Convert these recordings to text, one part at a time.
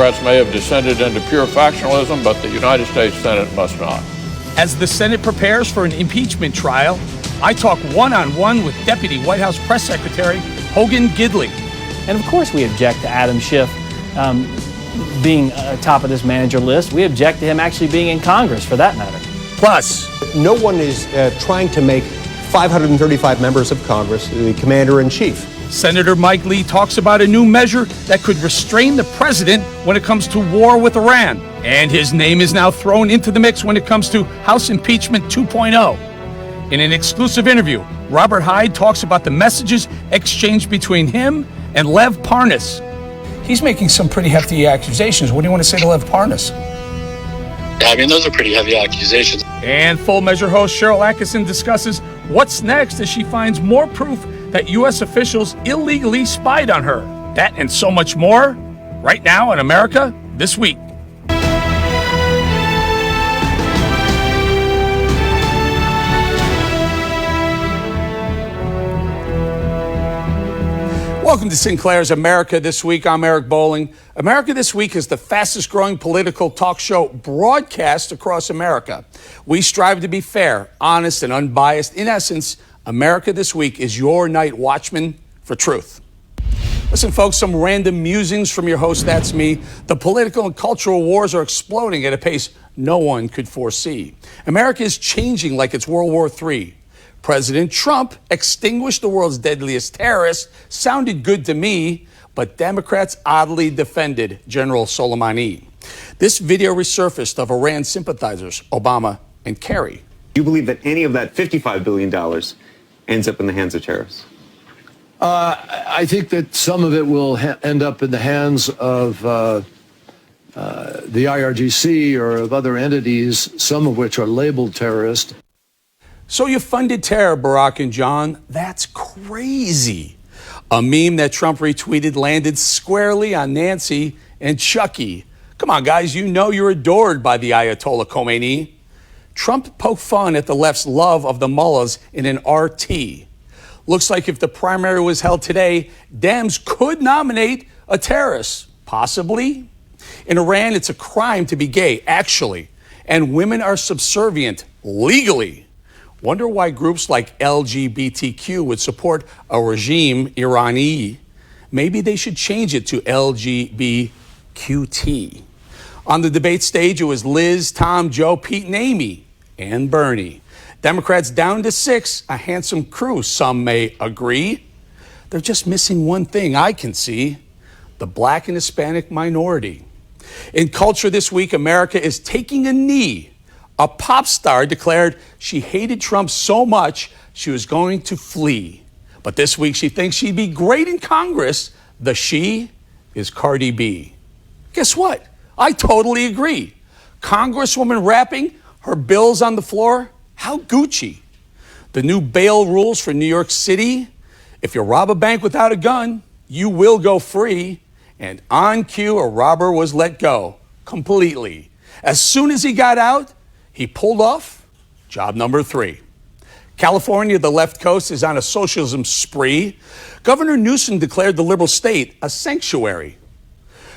Democrats may have descended into pure factionalism, but the United States Senate must not. As the Senate prepares for an impeachment trial, I talk one-on-one with Deputy White House Press Secretary Hogan Gidley. And of course we object to Adam Schiff being top of this manager list. We object to him actually being in Congress, for that matter. Plus, no one is trying to make 535 members of Congress the commander-in-chief. Senator Mike Lee talks about a new measure that could restrain the president when it comes to war with Iran. And his name is now thrown into the mix when it comes to House Impeachment 2.0. In an exclusive interview, Robert Hyde talks about the messages exchanged between him and Lev Parnas. He's making some pretty hefty accusations. What do you want to say to Lev Parnas? Yeah, I mean, those are pretty heavy accusations. And Full Measure host Sharyl Attkisson discusses what's next as she finds more proof that U.S. officials illegally spied on her. That and so much more, right now on America This Week. Welcome to Sinclair's America This Week. I'm Eric Bolling. America This Week is the fastest growing political talk show broadcast across America. We strive to be fair, honest, and unbiased. In essence, America This Week is your night watchman for truth. Listen, folks, some random musings from your host, that's me. The political and cultural wars are exploding at a pace no one could foresee. America is changing like it's World War III. President Trump extinguished the world's deadliest terrorist. Sounded good to me, but Democrats oddly defended General Soleimani. This video resurfaced of Iran sympathizers, Obama and Kerry. Do you believe that any of that $55 billion ends up in the hands of terrorists? I think that some of it will end up in the hands of the IRGC or of other entities, some of which are labeled terrorist. So you funded terror, Barack and John. That's crazy. A meme that Trump retweeted landed squarely on Nancy and Chucky. Come on, guys, you know you're adored by the Ayatollah Khomeini. Trump poked fun at the left's love of the mullahs in an RT. Looks like if the primary was held today, Dems could nominate a terrorist, possibly. In Iran, it's a crime to be gay, actually, and women are subservient legally. Wonder why groups like LGBTQ would support a regime Irani. Maybe they should change it to LGBTQT. On the debate stage, it was Liz, Tom, Joe, Pete, and Amy, and Bernie. Democrats down to 6, a handsome crew, some may agree. They're just missing one thing I can see, the Black and Hispanic minority. In culture this week, America is taking a knee. A pop star declared she hated Trump so much she was going to flee. But this week she thinks she'd be great in Congress. The she is Cardi B. Guess what? I totally agree. Congresswoman rapping, her bills on the floor, how Gucci. The new bail rules for New York City. If you rob a bank without a gun, you will go free. And on cue, a robber was let go completely. As soon as he got out, he pulled off job number 3. California, the left coast, is on a socialism spree. Governor Newsom declared the liberal state a sanctuary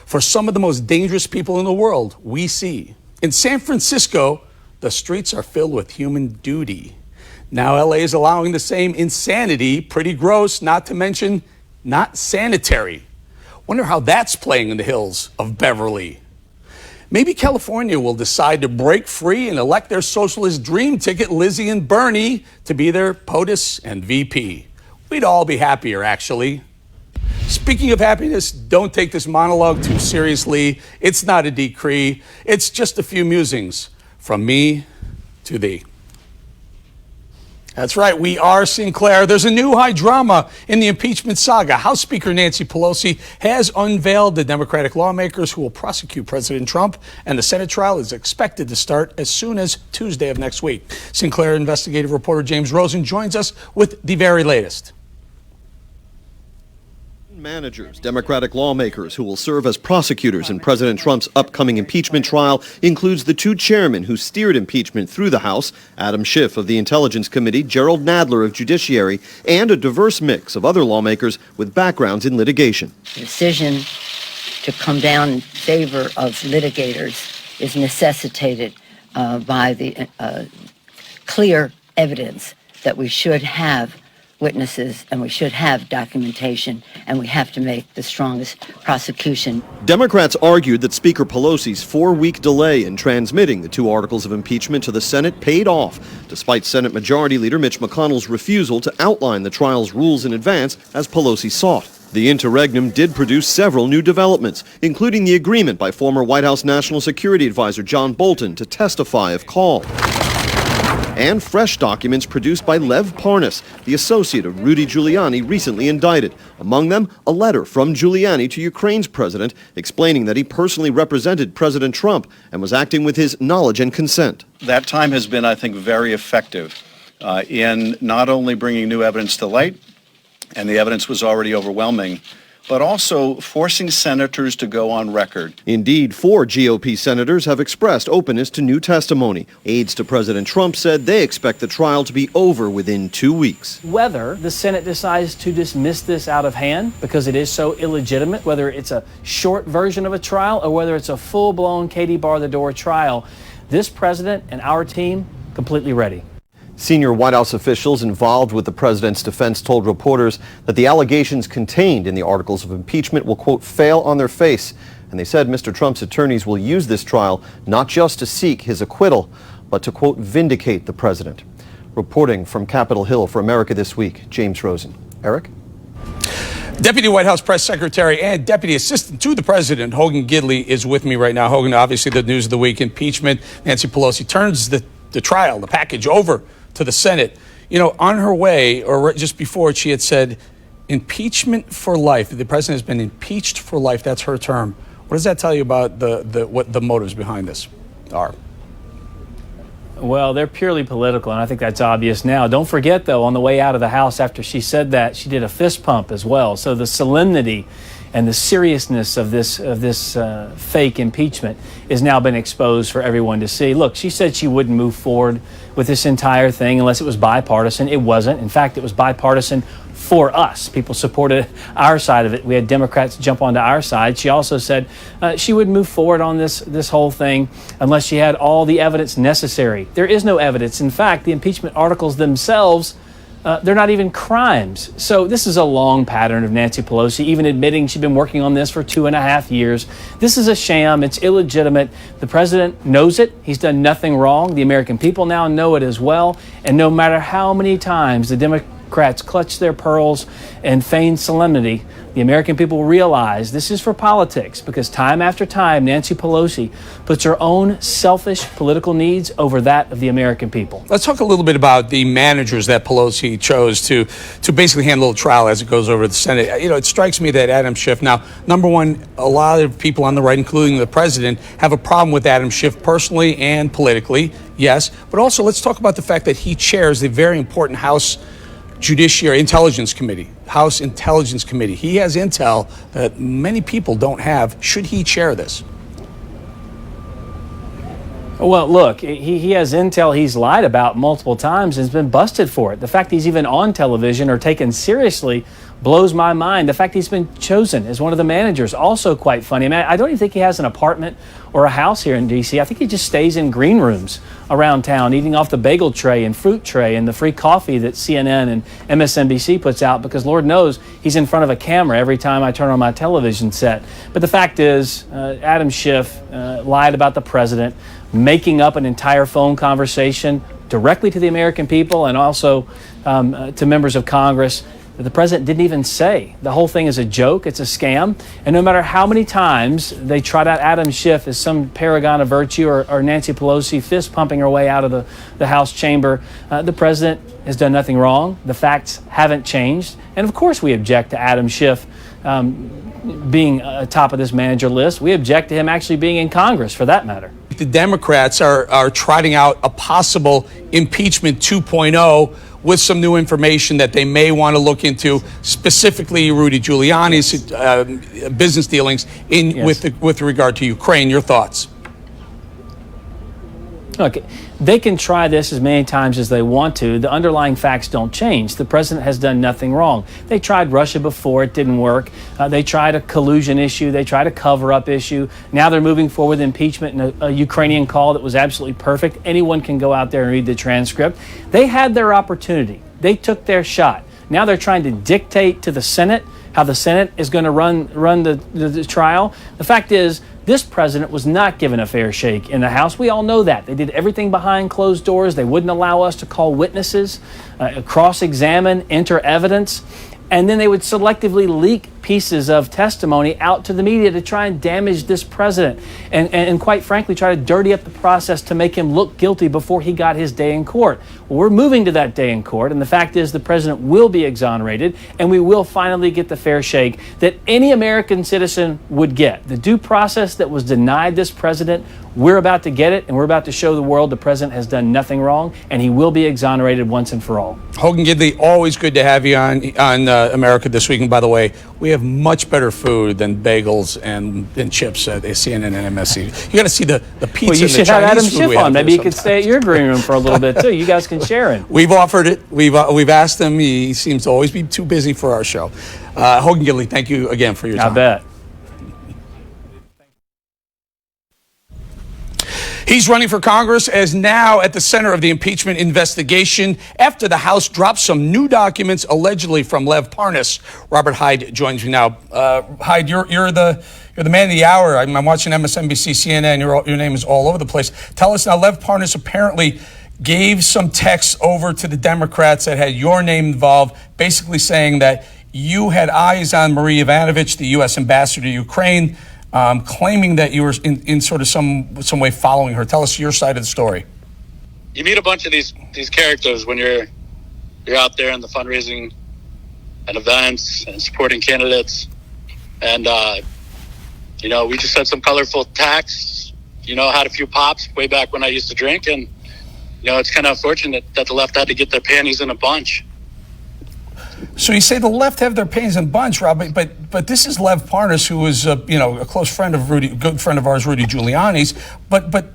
for some of the most dangerous people in the world we see. In San Francisco, the streets are filled with human duty. Now LA is allowing the same insanity, pretty gross, not to mention not sanitary. Wonder how that's playing in the hills of Beverly. Maybe California will decide to break free and elect their socialist dream ticket, Lizzie and Bernie, to be their POTUS and VP. We'd all be happier, actually. Speaking of happiness, don't take this monologue too seriously. It's not a decree. It's just a few musings from me to thee. That's right, we are Sinclair. There's a new high drama in the impeachment saga. House Speaker Nancy Pelosi has unveiled the Democratic lawmakers who will prosecute President Trump, and the Senate trial is expected to start as soon as Tuesday of next week. Sinclair investigative reporter James Rosen joins us with the very latest. Managers, Democratic lawmakers who will serve as prosecutors in President Trump's upcoming impeachment trial includes the 2 chairmen who steered impeachment through the House, Adam Schiff of the Intelligence Committee, Gerald Nadler of Judiciary, and a diverse mix of other lawmakers with backgrounds in litigation. The decision to come down in favor of litigators is necessitated by the clear evidence that we should have witnesses and we should have documentation, and we have to make the strongest prosecution. Democrats argued that Speaker Pelosi's 4-week delay in transmitting the 2 articles of impeachment to the Senate paid off, despite Senate Majority Leader Mitch McConnell's refusal to outline the trial's rules in advance as Pelosi sought. The interregnum did produce several new developments, including the agreement by former White House National Security Advisor John Bolton to testify if called, and fresh documents produced by Lev Parnas, the associate of Rudy Giuliani recently indicted. Among them, a letter from Giuliani to Ukraine's president explaining that he personally represented President Trump and was acting with his knowledge and consent. That time has been, I think, very effective in not only bringing new evidence to light, and the evidence was already overwhelming, but also forcing senators to go on record. Indeed, 4 GOP senators have expressed openness to new testimony. Aides to President Trump said they expect the trial to be over within 2 weeks. Whether the Senate decides to dismiss this out of hand because it is so illegitimate, whether it's a short version of a trial or whether it's a full-blown Katie bar the door trial, this president and our team completely ready. Senior White House officials involved with the president's defense told reporters that the allegations contained in the articles of impeachment will, quote, fail on their face. And they said Mr. Trump's attorneys will use this trial not just to seek his acquittal, but to, quote, vindicate the president. Reporting from Capitol Hill for America This Week, James Rosen. Eric? Deputy White House Press Secretary and Deputy Assistant to the President, Hogan Gidley, is with me right now. Hogan, obviously the news of the week, impeachment. Nancy Pelosi turns the trial, the package, over to the Senate. You know, on her way, or just before, she had said, impeachment for life. The president has been impeached for life. That's her term. What does that tell you about what the motives behind this are? Well, they're purely political, and I think that's obvious now. Don't forget, though, on the way out of the House after she said that, she did a fist pump as well. So the solemnity and the seriousness of this fake impeachment has now been exposed for everyone to see. Look, she said she wouldn't move forward with this entire thing unless it was bipartisan. It wasn't. In fact, it was bipartisan for us. People supported our side of it. We had Democrats jump onto our side. She also said she would move forward on this whole thing unless she had all the evidence necessary. There is no evidence. In fact, the impeachment articles themselves, they're not even crimes. So this is a long pattern of Nancy Pelosi, even admitting she'd been working on this for 2.5 years. This is a sham. It's illegitimate. The president knows it. He's done nothing wrong. The American people now know it as well. And no matter how many times the Democrats clutch their pearls and feign solemnity, the American people realize this is for politics, because time after time, Nancy Pelosi puts her own selfish political needs over that of the American people. Let's talk a little bit about the managers that Pelosi chose to basically handle the trial as it goes over to the Senate. You know, it strikes me that Adam Schiff, now, number one, a lot of people on the right, including the president, have a problem with Adam Schiff personally and politically, yes. But also, let's talk about the fact that he chairs the very important House Judiciary Intelligence Committee, House Intelligence Committee. He has intel that many people don't have. Should he chair this? Well, look, he has intel he's lied about multiple times and has been busted for it. The fact he's even on television or taken seriously blows my mind. The fact he's been chosen as one of the managers, also quite funny. I mean, I don't even think he has an apartment or a house here in D.C. I think he just stays in green rooms around town, eating off the bagel tray and fruit tray and the free coffee that CNN and MSNBC puts out, because Lord knows he's in front of a camera every time I turn on my television set. But the fact is, Adam Schiff lied about the president, making up an entire phone conversation directly to the American people and also to members of Congress that the president didn't even say. The whole thing is a joke. It's a scam. And no matter how many times they trot out Adam Schiff as some paragon of virtue or Nancy Pelosi fist pumping her way out of the House chamber, the president has done nothing wrong. The facts haven't changed. And of course we object to Adam Schiff being top of this manager list. We object to him actually being in Congress, for that matter. The Democrats are trotting out a possible impeachment 2.0 with some new information that they may want to look into, specifically Rudy Giuliani's business dealings with regard to Ukraine. Your thoughts? Look, they can try this as many times as they want to. The underlying facts don't change. The president has done nothing wrong. They tried Russia before. It didn't work. They tried a collusion issue. They tried a cover-up issue. Now they're moving forward with impeachment and a Ukrainian call that was absolutely perfect. Anyone can go out there and read the transcript. They had their opportunity. They took their shot. Now they're trying to dictate to the Senate how the Senate is going to run the trial. The fact is, this president was not given a fair shake in the House. We all know that. They did everything behind closed doors. They wouldn't allow us to call witnesses, cross-examine, enter evidence. And then they would selectively leak pieces of testimony out to the media to try and damage this president and quite frankly, try to dirty up the process to make him look guilty before he got his day in court. Well, we're moving to that day in court, and the fact is the president will be exonerated, and we will finally get the fair shake that any American citizen would get. The due process that was denied this president, we're about to get it, and we're about to show the world the president has done nothing wrong, and he will be exonerated once and for all. Hogan Gidley, always good to have you on America This Week. And by the way, we have much better food than bagels and chips at CNN and MSC. You got to see the pizza. Well, you and should the have Adam Chinese food Schiff we have on. there Maybe he could sometimes. stay at your green room for a little bit too. You guys can share it. We've offered it. We've asked him. He seems to always be too busy for our show. Hogan Gidley, thank you again for your time. I bet. He's running for Congress as now at the center of the impeachment investigation after the House dropped some new documents allegedly from Lev Parnas. Robert Hyde joins me now. Hyde, you're the man of the hour. I'm watching MSNBC, CNN. Your name is all over the place. Tell us now, Lev Parnas apparently gave some texts over to the Democrats that had your name involved, basically saying that you had eyes on Marie Yovanovitch, the U.S. ambassador to Ukraine, claiming that you were in sort of some way following her. Tell us your side of the story. You meet a bunch of these characters when you're out there in the fundraising and events and supporting candidates. And, we just had some colorful texts, had a few pops way back when I used to drink. And, it's kind of unfortunate that the left had to get their panties in a bunch. So you say the left have their panties in a bunch, Rob, but this is Lev Parnas, who is a close friend of good friend of ours, Rudy Giuliani's. But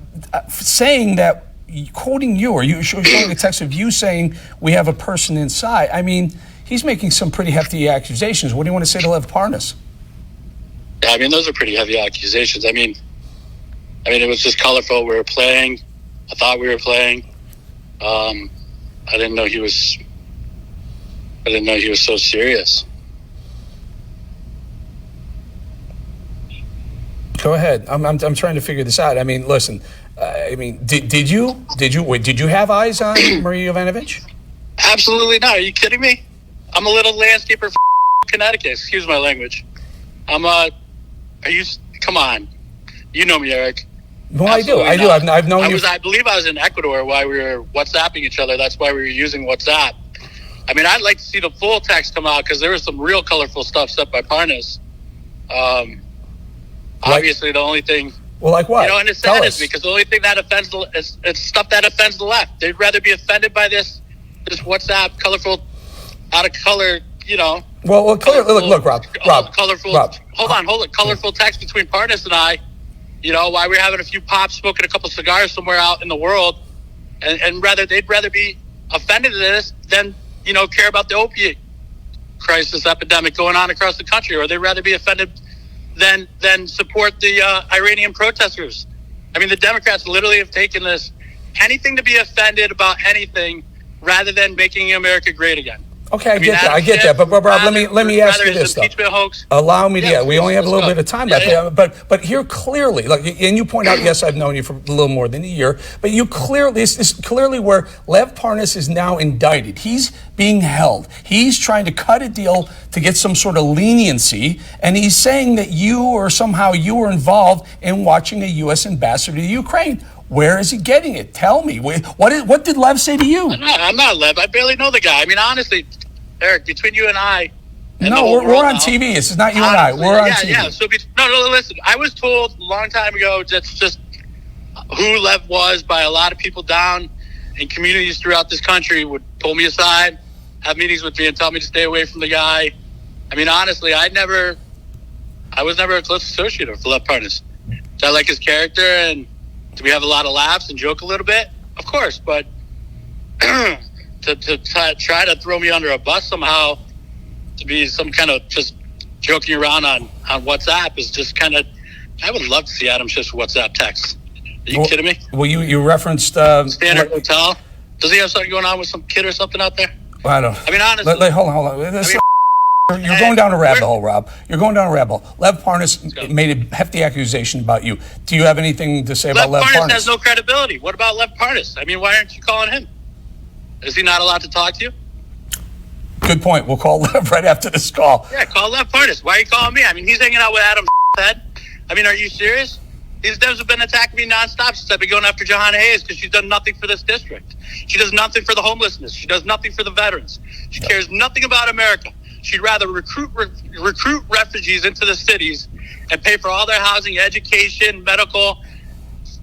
saying that, quoting you, or you showing a text of you saying we have a person inside. I mean, he's making some pretty hefty accusations. What do you want to say to Lev Parnas? Yeah, those are pretty heavy accusations. It was just colorful. We were playing. I thought we were playing. I didn't know he was so serious. Go ahead. I'm trying to figure this out. Listen. Did you have eyes on Marie Yovanovitch? Absolutely not. Are you kidding me? I'm a little landscaper from Connecticut. Excuse my language. Come on. You know me, Eric. Well, I do. I've known you. I believe I was in Ecuador while we were WhatsApping each other. That's why we were using WhatsApp. I'd like to see the full text come out because there was some real colorful stuff said by Parnas. Obviously, the only thing. Well, like what? And it's sad is because the only thing that offends it's stuff that offends the left. They'd rather be offended by this WhatsApp colorful, out of color. Well, look, Rob. Colorful. Rob. Hold on. Colorful text between Parnas and I. While we're having a few pops, smoking a couple cigars somewhere out in the world, and they'd rather be offended at this than care about the opiate crisis epidemic going on across the country, or they'd rather be offended than support the Iranian protesters. The Democrats literally have taken this, anything to be offended about anything rather than making America great again. Okay, I get that. But Rob, let me ask you this, though. Hoax. Allow me to. We only have a little bit of time left. But here clearly, and you point out, yes, I've known you for a little more than a year. But you clearly, this is clearly where Lev Parnas is now indicted. He's being held. He's trying to cut a deal to get some sort of leniency, and he's saying that you were involved in watching a U.S. ambassador to Ukraine. Where is he getting it? Tell me. What did Lev say to you? I'm not Lev. I barely know the guy. Honestly, Eric, between you and I. We're on TV. This is not you and I. We're on TV. Yeah. So listen. I was told a long time ago that's just who Lev was by a lot of people down in communities throughout this country would pull me aside, have meetings with me, and tell me to stay away from the guy. Honestly, I was never a close associate of Lev Parnas. I like his character, and Do we have a lot of laughs and joke a little bit? Of course, but to try to throw me under a bus somehow, to be some kind of just joking around on WhatsApp is just kind of, I would love to see Adam Schiff's WhatsApp text. Are you kidding me? Well, you referenced... Standard Hotel. Does he have something going on with some kid or something out there? Well, I don't... I mean, honestly... Hold on. You're going down a rabbit hole, Rob. You're going down a rabbit hole. Lev Parnas made a hefty accusation about you. Do you have anything to say about Lev Parnas? Lev Parnas has no credibility. What about Lev Parnas? I mean, why aren't you calling him? Is he not allowed to talk to you? Good point. We'll call Lev right after this call. Yeah, call Lev Parnas. Why are you calling me? I mean, he's hanging out with Adam head. I mean, are you serious? These devs have been attacking me nonstop since I've been going after Johanna Hayes because she's done nothing for this district. She does nothing for the homelessness. She does nothing for the veterans. She cares nothing about America. She'd rather recruit refugees into the cities and pay for all their housing, education, medical,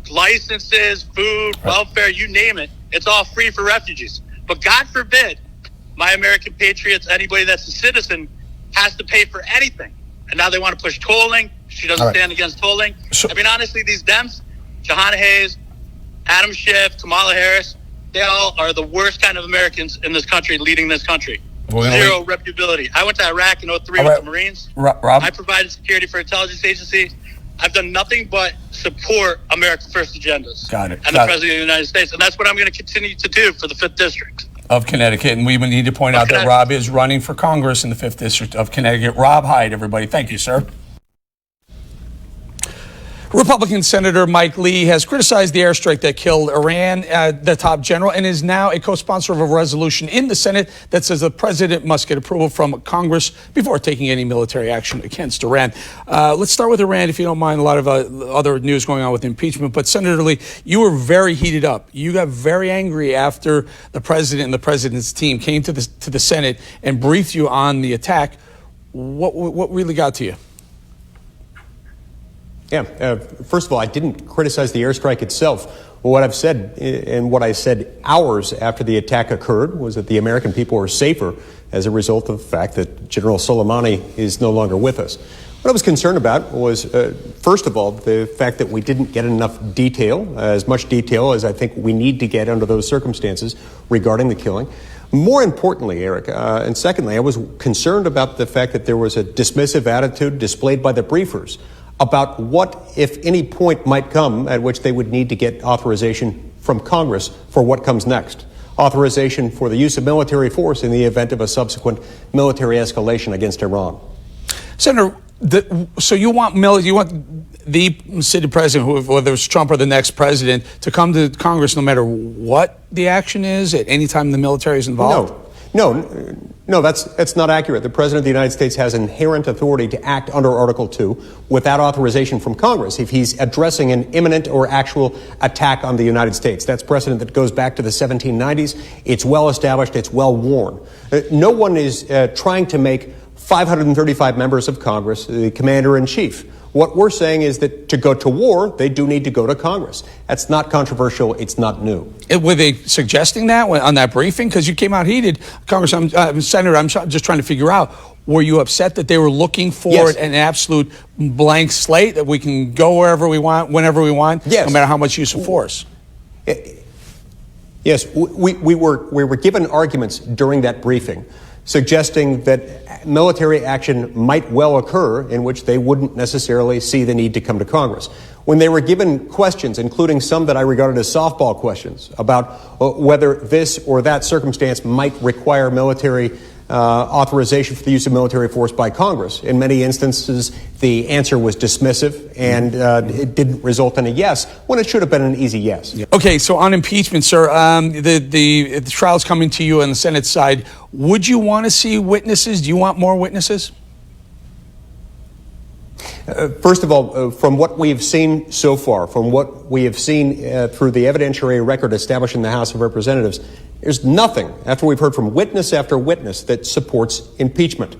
licenses, food, welfare, you name it. It's all free for refugees. But God forbid my American patriots, anybody that's a citizen, has to pay for anything. And now they want to push tolling. She doesn't stand against tolling. I mean, honestly, these Dems, Johanna Hayes, Adam Schiff, Kamala Harris, they all are the worst kind of Americans in this country, leading this country. Zero reputability. I went to Iraq in 2003 with the Marines. Rob? I provided security for intelligence agencies. I've done nothing but support America First agendas. Got it. And the President of the United States. And that's what I'm going to continue to do for the 5th District of Connecticut. And we need to point out that Rob is running for Congress in the 5th District of Connecticut. Rob Hyde, everybody. Thank you, sir. Republican Senator Mike Lee has criticized the airstrike that killed Iran, the top general, and is now a co-sponsor of a resolution in the Senate that says the president must get approval from Congress before taking any military action against Iran. Let's start with Iran, if you don't mind. A lot of other news going on with impeachment. But Senator Lee, you were very heated up. You got very angry after the president and the president's team came to the Senate and briefed you on the attack. What really got to you? Yeah, first of all, I didn't criticize the airstrike itself. What I've said, and what I said hours after the attack occurred, was that the American people are safer as a result of the fact that General Soleimani is no longer with us. What I was concerned about was, first of all, the fact that we didn't get enough detail, as much detail as I think we need to get under those circumstances regarding the killing. More importantly, Eric, and secondly, I was concerned about the fact that there was a dismissive attitude displayed by the briefers about what, if any, point might come at which they would need to get authorization from Congress for what comes next. Authorization for the use of military force in the event of a subsequent military escalation against Iran. Senator, so you want the sitting president, whether it's Trump or the next president, to come to Congress no matter what the action is at any time the military is involved? No, that's not accurate. The President of the United States has inherent authority to act under Article 2 without authorization from Congress if he's addressing an imminent or actual attack on the United States. That's precedent that goes back to the 1790s. It's well established. It's well worn. No one is trying to make 535 members of Congress the commander-in-chief. What we're saying is that to go to war, they do need to go to Congress. That's not controversial. It's not new. Were they suggesting that on that briefing? Because you came out heated. Senator, I'm just trying to figure out, were you upset that they were looking for an absolute blank slate, that we can go wherever we want, whenever we want, no matter how much use of force? Yes, we were given arguments during that briefing suggesting that military action might well occur in which they wouldn't necessarily see the need to come to Congress. When they were given questions, including some that I regarded as softball questions, about whether this or that circumstance might require military authorization for the use of military force by Congress, in many instances the answer was dismissive and it didn't result in a yes when it should have been an easy yes. Okay, so on impeachment, sir, the trial's coming to you on the Senate side. Would you want to see witnesses? Do you want more witnesses? First of all, from what we've seen so far, from what we have seen through the evidentiary record established in the House of Representatives, there's nothing, after we've heard from witness after witness, that supports impeachment.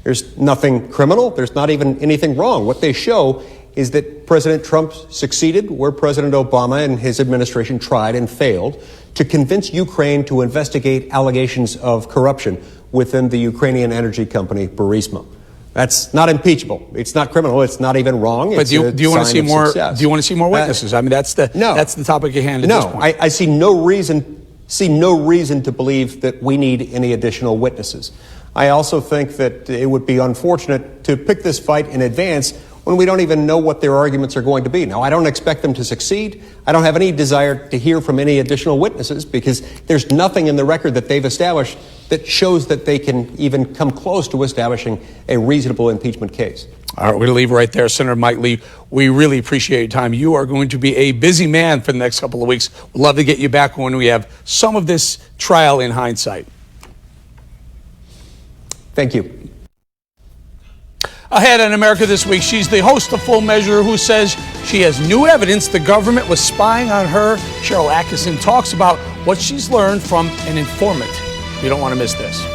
There's nothing criminal. There's not even anything wrong. What they show is that President Trump succeeded where President Obama and his administration tried and failed to convince Ukraine to investigate allegations of corruption within the Ukrainian energy company Burisma. That's not impeachable. It's not criminal. It's not even wrong. But do you want to see more? Success. Do you want to see more witnesses? I mean, that's the topic at hand. At this point. I see no reason to believe that we need any additional witnesses. I also think that it would be unfortunate to pick this fight in advance when we don't even know what their arguments are going to be. Now, I don't expect them to succeed. I don't have any desire to hear from any additional witnesses because there's nothing in the record that they've established that shows that they can even come close to establishing a reasonable impeachment case. All right, we're going to leave right there. Senator Mike Lee, we really appreciate your time. You are going to be a busy man for the next couple of weeks. We'd love to get you back when we have some of this trial in hindsight. Thank you. Ahead on America This Week, she's the host of Full Measure who says she has new evidence the government was spying on her. Cheryl Atkinson talks about what she's learned from an informant. You don't want to miss this.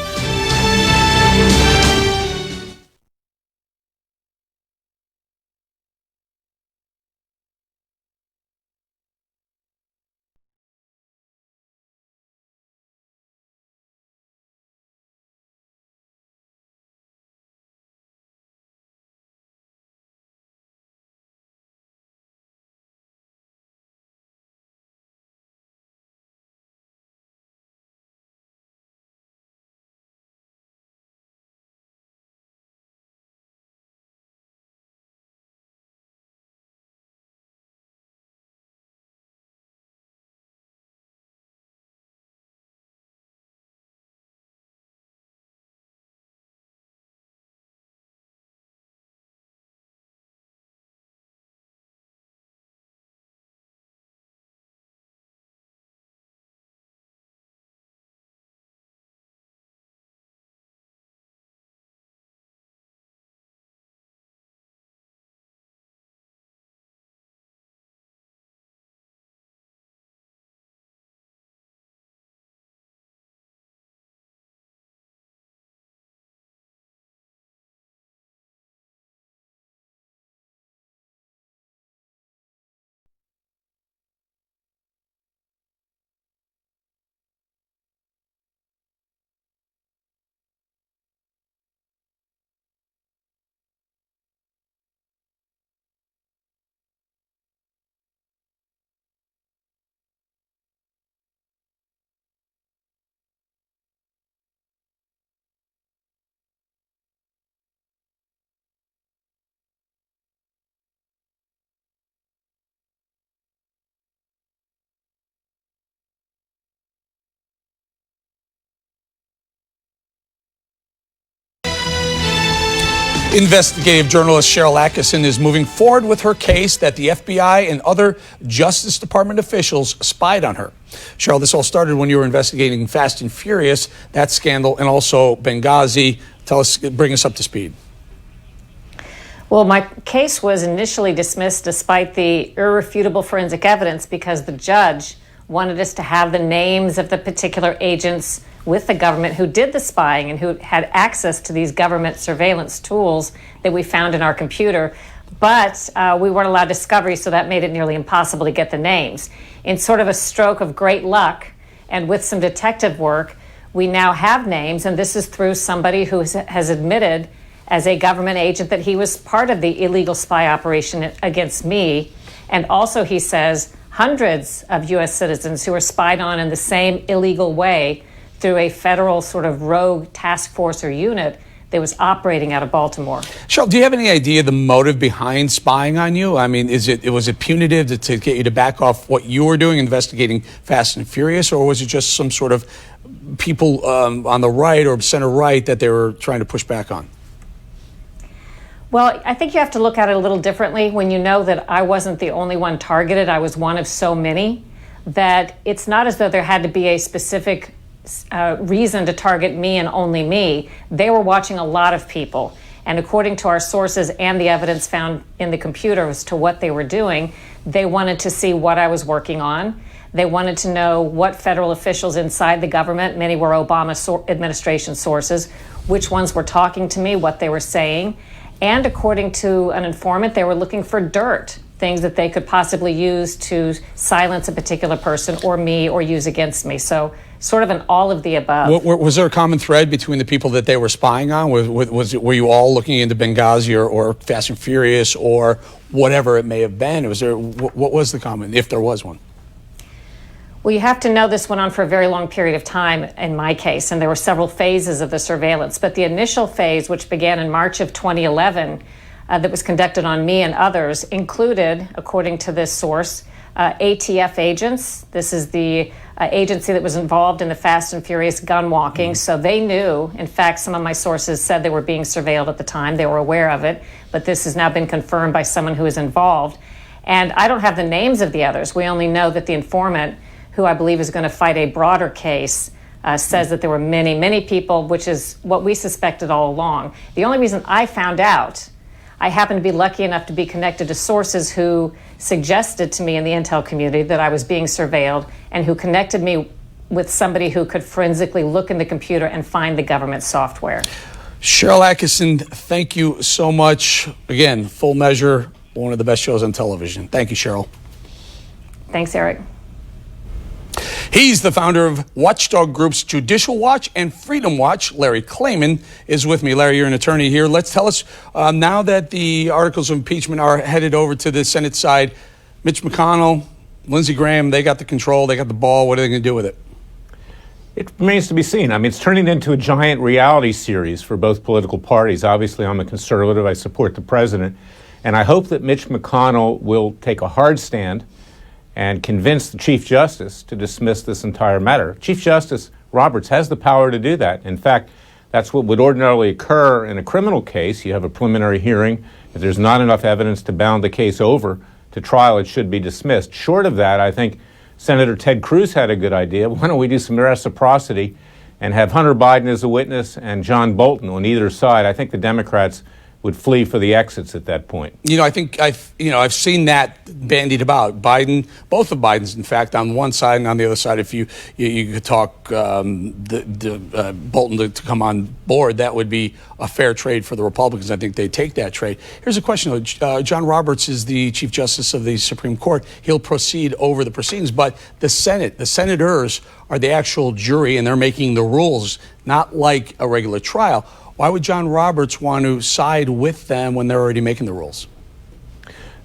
Investigative journalist Cheryl Atkinson is moving forward with her case that the FBI and other Justice Department officials spied on her. Cheryl, this all started when you were investigating Fast and Furious, that scandal, and also Benghazi. Bring us up to speed. Well, my case was initially dismissed despite the irrefutable forensic evidence because the judge wanted us to have the names of the particular agents with the government who did the spying and who had access to these government surveillance tools that we found in our computer. But we weren't allowed discovery, so that made it nearly impossible to get the names. In sort of a stroke of great luck and with some detective work, we now have names, and this is through somebody who has admitted as a government agent that he was part of the illegal spy operation against me. And also, he says, hundreds of U.S. citizens who were spied on in the same illegal way through a federal sort of rogue task force or unit that was operating out of Baltimore. Cheryl, do you have any idea the motive behind spying on you? I mean, was it punitive to get you to back off what you were doing, investigating Fast and Furious, or was it just some sort of people on the right or center right that they were trying to push back on? Well, I think you have to look at it a little differently when you know that I wasn't the only one targeted. I was one of so many that it's not as though there had to be a specific reason to target me and only me. They were watching a lot of people. And according to our sources and the evidence found in the computer as to what they were doing, they wanted to see what I was working on. They wanted to know what federal officials inside the government, many were Obama administration sources, which ones were talking to me, what they were saying. And according to an informant, they were looking for dirt things that they could possibly use to silence a particular person or me or use against me. So sort of an all of the above. Was there a common thread between the people that they were spying on? Were you all looking into Benghazi or Fast and Furious or whatever it may have been? What was the common, if there was one? Well, you have to know this went on for a very long period of time in my case, and there were several phases of the surveillance. But the initial phase, which began in March of 2011, that was conducted on me and others, included, according to this source, ATF agents. This is the agency that was involved in the Fast and Furious gun walking. So they knew. In fact, some of my sources said they were being surveilled at the time. They were aware of it. But this has now been confirmed by someone who is involved. And I don't have the names of the others. We only know that the informant, who I believe is going to fight a broader case, says that there were many, many people, which is what we suspected all along. The only reason I found out, I happened to be lucky enough to be connected to sources who suggested to me in the intel community that I was being surveilled and who connected me with somebody who could forensically look in the computer and find the government software. Cheryl Atkinson, thank you so much. Again, Full Measure, one of the best shows on television. Thank you, Cheryl. Thanks, Eric. He's the founder of watchdog groups Judicial Watch and Freedom Watch. Larry Klayman is with me. Larry, you're an attorney here. Let's tell us, now that the articles of impeachment are headed over to the Senate side, Mitch McConnell, Lindsey Graham, they got the control, they got the ball. What are they going to do with it? It remains to be seen. I mean, it's turning into a giant reality series for both political parties. Obviously, I'm a conservative. I support the president. And I hope that Mitch McConnell will take a hard stand and convince the Chief Justice to dismiss this entire matter. Chief Justice Roberts has the power to do that. In fact, that's what would ordinarily occur in a criminal case. You have a preliminary hearing. If there's not enough evidence to bound the case over to trial, it should be dismissed. Short of that, I think Senator Ted Cruz had a good idea. Why don't we do some reciprocity and have Hunter Biden as a witness and John Bolton on either side? I think the Democrats would flee for the exits at that point. You know, I think I've seen that bandied about. Biden, both of Bidens, in fact, on one side and on the other side. If you could talk Bolton to come on board, that would be a fair trade for the Republicans. I think they take that trade. Here's a question, though. John Roberts is the Chief Justice of the Supreme Court. He'll proceed over the proceedings, but the Senate, the senators are the actual jury, and they're making the rules, not like a regular trial. Why would John Roberts want to side with them when they're already making the rules?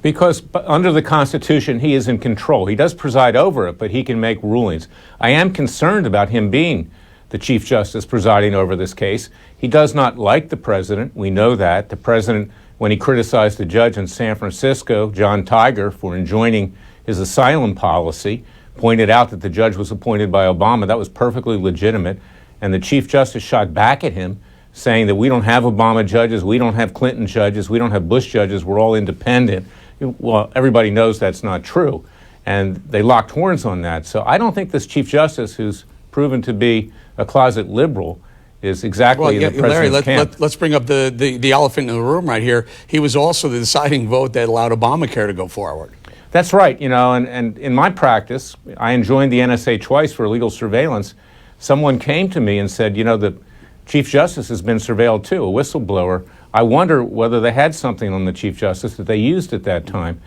Because under the Constitution, he is in control. He does preside over it, but he can make rulings. I am concerned about him being the Chief Justice presiding over this case. He does not like the president. We know that. The president, when he criticized the judge in San Francisco, John Tiger, for enjoining his asylum policy, pointed out that the judge was appointed by Obama. That was perfectly legitimate. And the Chief Justice shot back at him, saying that we don't have Obama judges, we don't have Clinton judges, we don't have Bush judges, we're all independent. Well, everybody knows that's not true. And they locked horns on that. So I don't think this Chief Justice, who's proven to be a closet liberal, is exactly in the president's camp. Let's bring up the elephant in the room right here. He was also the deciding vote that allowed Obamacare to go forward. That's right. You know, and in my practice, I enjoined the NSA twice for illegal surveillance. Someone came to me and said, you know, the Chief Justice has been surveilled too, a whistleblower. I wonder whether they had something on the Chief Justice that they used at that time.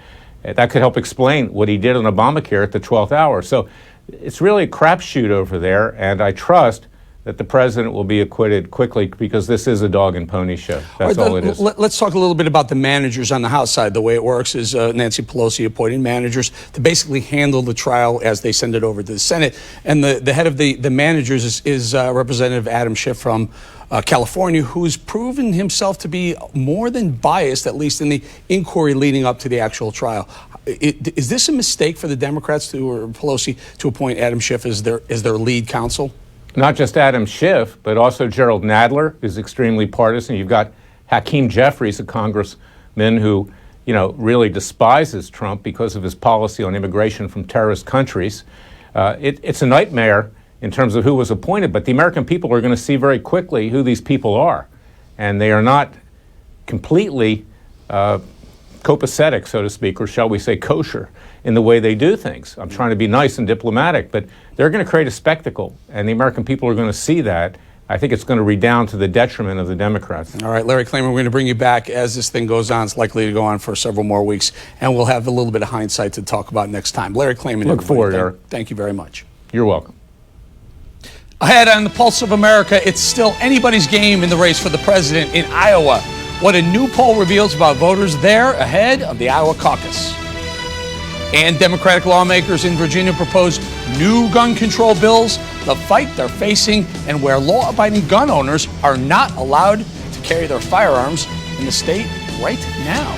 That could help explain what he did on Obamacare at the 12th hour. So it's really a crapshoot over there, and I trust that the president will be acquitted quickly because this is a dog and pony show. That's all it is. Let's talk a little bit about the managers on the House side. The way it works is Nancy Pelosi appointing managers to basically handle the trial as they send it over to the Senate. And the head of the managers is Representative Adam Schiff from California, who's proven himself to be more than biased, at least in the inquiry leading up to the actual trial. Is this a mistake for the Democrats or Pelosi to appoint Adam Schiff as their lead counsel? Not just Adam Schiff, but also Gerald Nadler, who's extremely partisan. You've got Hakeem Jeffries, a congressman who, you know, really despises Trump because of his policy on immigration from terrorist countries. It's a nightmare in terms of who was appointed, but the American people are going to see very quickly who these people are. And they are not completely copacetic, so to speak, or shall we say kosher, in the way they do things. I'm trying to be nice and diplomatic, but they're going to create a spectacle, and the American people are going to see that, I think it's going to redound to the detriment of the Democrats. All right, Larry Kramer, we're going to bring you back as this thing goes on. It's likely to go on for several more weeks, and we'll have a little bit of hindsight to talk about next time. Larry Kramer, Look forward, Eric. Thank you very much. You're welcome. Ahead on the Pulse of America, it's still anybody's game in the race for the president in Iowa. What a new poll reveals about voters there ahead of the Iowa caucus. And Democratic lawmakers in Virginia proposed new gun control bills, the fight they're facing, and where law-abiding gun owners are not allowed to carry their firearms in the state right now.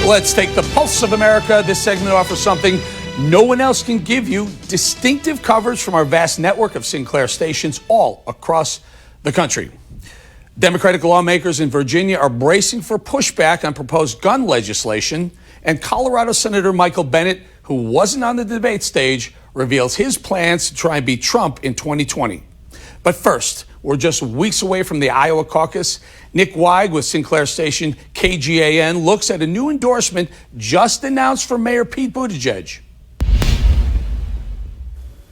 Let's take the Pulse of America. This segment offers something no one else can give you: distinctive coverage from our vast network of Sinclair stations all across the country. Democratic lawmakers in Virginia are bracing for pushback on proposed gun legislation, and Colorado Senator Michael Bennet, who wasn't on the debate stage, reveals his plans to try and beat Trump in 2020. But first, we're just weeks away from the Iowa caucus. Nick Weig with Sinclair station KGAN looks at a new endorsement just announced for Mayor Pete Buttigieg.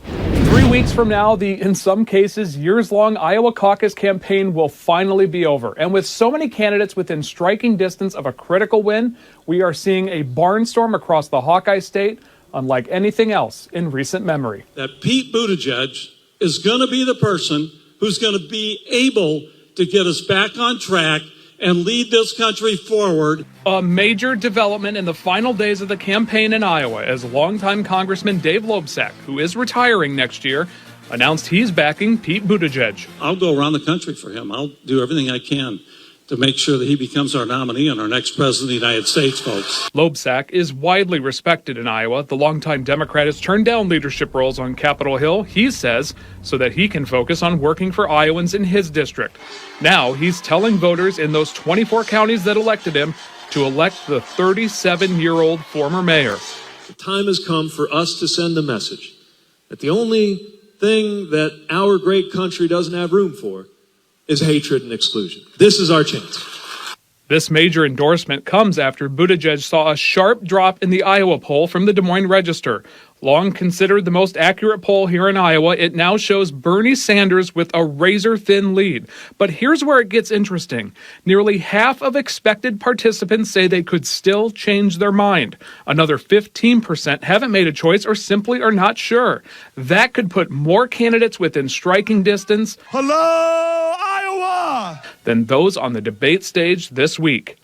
3 weeks from now, the, in some cases, years-long Iowa caucus campaign will finally be over. And with so many candidates within striking distance of a critical win, we are seeing a barnstorm across the Hawkeye state, unlike anything else in recent memory. That Pete Buttigieg is going to be the person who's going to be able to get us back on track and lead this country forward. A major development in the final days of the campaign in Iowa as longtime Congressman Dave Loebsack, who is retiring next year, announced he's backing Pete Buttigieg. I'll go around the country for him. I'll do everything I can to make sure that he becomes our nominee and our next president of the United States, folks. Loebsack is widely respected in Iowa. The longtime Democrat has turned down leadership roles on Capitol Hill, he says, so that he can focus on working for Iowans in his district. Now he's telling voters in those 24 counties that elected him to elect the 37-year-old former mayor. The time has come for us to send the message that the only thing that our great country doesn't have room for is hatred and exclusion. This is our chance. This major endorsement comes after Buttigieg saw a sharp drop in the Iowa poll from the Des Moines Register. Long considered the most accurate poll here in Iowa, it now shows Bernie Sanders with a razor-thin lead. But here's where it gets interesting. Nearly half of expected participants say they could still change their mind. Another 15% haven't made a choice or simply are not sure. That could put more candidates within striking distance than those on the debate stage this week.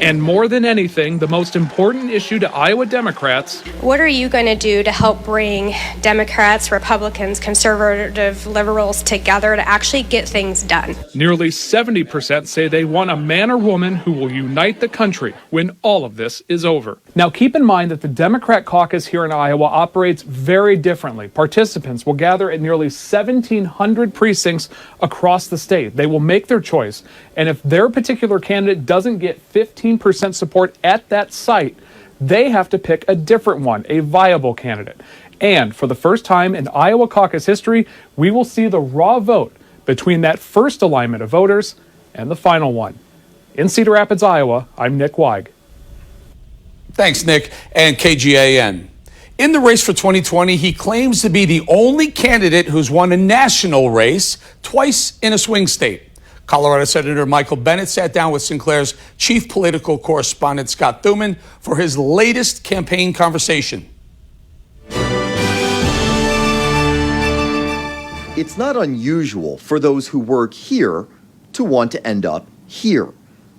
And more than anything, the most important issue to Iowa Democrats. What are you going to do to help bring Democrats, Republicans, conservative liberals together to actually get things done? Nearly 70% say they want a man or woman who will unite the country when all of this is over. Now, keep in mind that the Democrat caucus here in Iowa operates very differently. Participants will gather at nearly 1,700 precincts across the state. They will make their choice, and if their particular candidate doesn't get 15% support at that site, they have to pick a different one, a viable candidate. And for the first time in Iowa caucus history, we will see the raw vote between that first alignment of voters and the final one. In Cedar Rapids, Iowa, I'm Nick Weig. Thanks, Nick, and KGAN. In the race for 2020, he claims to be the only candidate who's won a national race twice in a swing state. Colorado Senator Michael Bennet sat down with Sinclair's chief political correspondent, Scott Thuman, for his latest campaign conversation. It's not unusual for those who work here to want to end up here.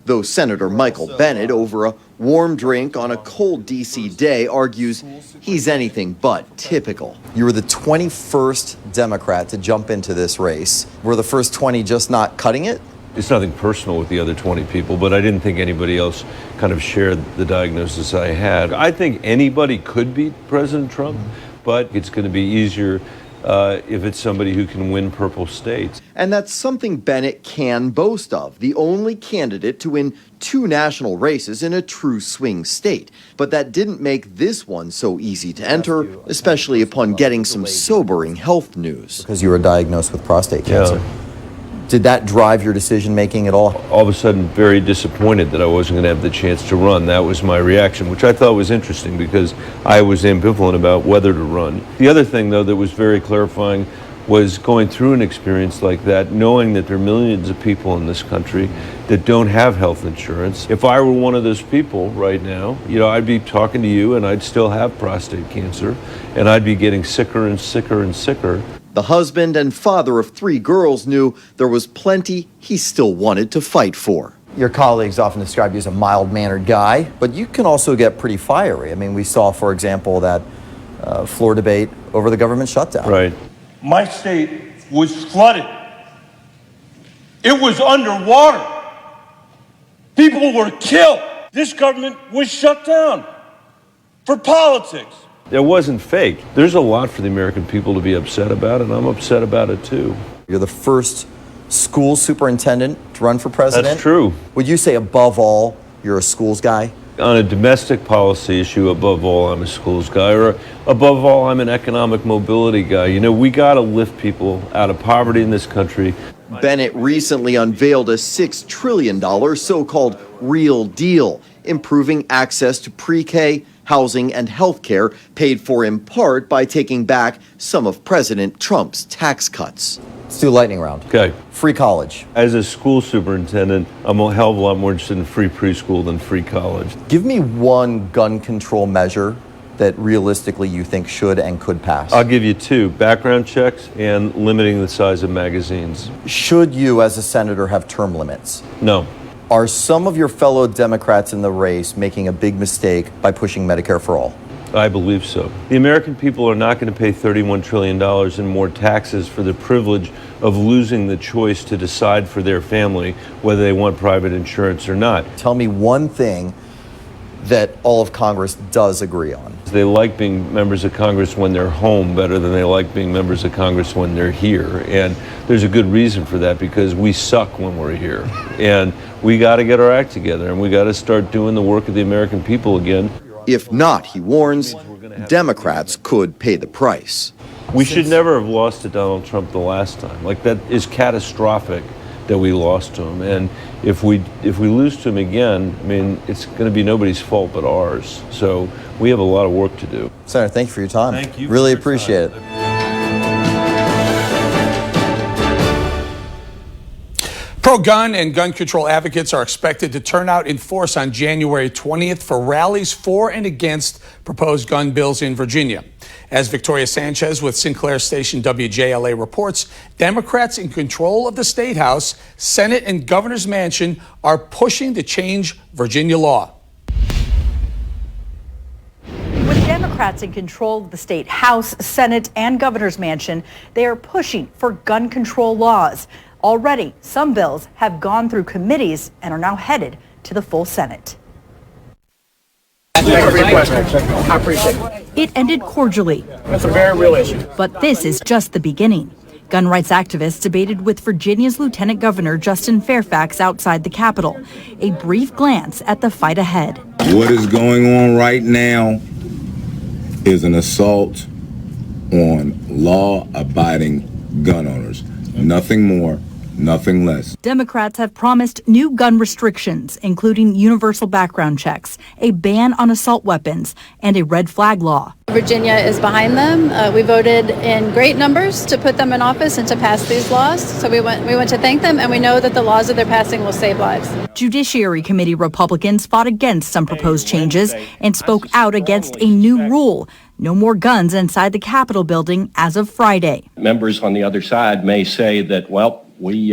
Though Senator Michael Bennet, over a warm drink on a cold D.C. day, argues he's anything but typical. You were the 21st Democrat to jump into this race. Were the first 20 just not cutting it? It's nothing personal with the other 20 people, but I didn't think anybody else kind of shared the diagnosis I had. I think anybody could beat President Trump, but it's going to be easier if it's somebody who can win purple states. And that's something Bennet can boast of, the only candidate to win 2 national races in a true swing state. But that didn't make this one so easy to enter, especially upon getting some sobering health news. Because you were diagnosed with prostate cancer. Yeah. Did that drive your decision-making at all? All of a sudden, very disappointed that I wasn't going to have the chance to run. That was my reaction, which I thought was interesting because I was ambivalent about whether to run. The other thing, though, that was very clarifying was going through an experience like that, knowing that there are millions of people in this country that don't have health insurance. If I were one of those people right now, I'd be talking to you and I'd still have prostate cancer and I'd be getting sicker and sicker and sicker. The husband and father of 3 girls knew there was plenty he still wanted to fight for. Your colleagues often describe you as a mild-mannered guy, but you can also get pretty fiery. I mean, we saw, for example, that floor debate over the government shutdown. Right. My state was flooded. It was underwater. People were killed. This government was shut down for politics. It wasn't fake. There's a lot for the American people to be upset about, and I'm upset about it too. You're the first school superintendent to run for president. That's true. Would you say above all, you're a schools guy? On a domestic policy issue, above all, I'm a schools guy, or above all, I'm an economic mobility guy. We got to lift people out of poverty in this country. Bennet recently unveiled a $6 trillion so-called real deal, improving access to pre-K, housing, and health care, paid for in part by taking back some of President Trump's tax cuts. Let's do lightning round. Okay. Free college. As a school superintendent, I'm a hell of a lot more interested in free preschool than free college. Give me one gun control measure that realistically you think should and could pass. I'll give you 2, background checks and limiting the size of magazines. Should you, as a senator, have term limits? No. Are some of your fellow Democrats in the race making a big mistake by pushing Medicare for all? I believe so. The American people are not going to pay $31 trillion in more taxes for the privilege of losing the choice to decide for their family whether they want private insurance or not. Tell me one thing that all of Congress does agree on. They like being members of Congress when they're home better than they like being members of Congress when they're here. And there's a good reason for that, because we suck when we're here. And we got to get our act together, and we got to start doing the work of the American people again. If not, he warns, Democrats could pay the price. We should never have lost to Donald Trump the last time. That is catastrophic that we lost to him. And if we lose to him again, it's going to be nobody's fault but ours. So we have a lot of work to do. Senator, thank you for your time. Thank you. Really appreciate it. Pro Pro-gun and gun control advocates are expected to turn out in force on January 20th for rallies for and against proposed gun bills in Virginia. As Victoria Sanchez with Sinclair station WJLA reports, Democrats in control of the State House, Senate, and Governor's Mansion are pushing to change Virginia law. With Democrats in control of the State House, Senate, and Governor's Mansion, they are pushing for gun control laws. Already, some bills have gone through committees and are now headed to the full Senate. Thank you for your question. I appreciate it. It ended cordially. That's a very real issue. But this is just the beginning. Gun rights activists debated with Virginia's Lieutenant Governor Justin Fairfax outside the Capitol. A brief glance at the fight ahead. What is going on right now is an assault on law-abiding gun owners. Nothing more, nothing less. Democrats have promised new gun restrictions, including universal background checks, a ban on assault weapons, and a red flag law. Virginia is behind them. We voted in great numbers to put them in office and to pass these laws. So we want to thank them, and we know that the laws that they're passing will save lives. Judiciary Committee Republicans fought against some proposed changes and spoke out against a new rule. No more guns inside the Capitol building as of Friday. Members on the other side may say that, well, we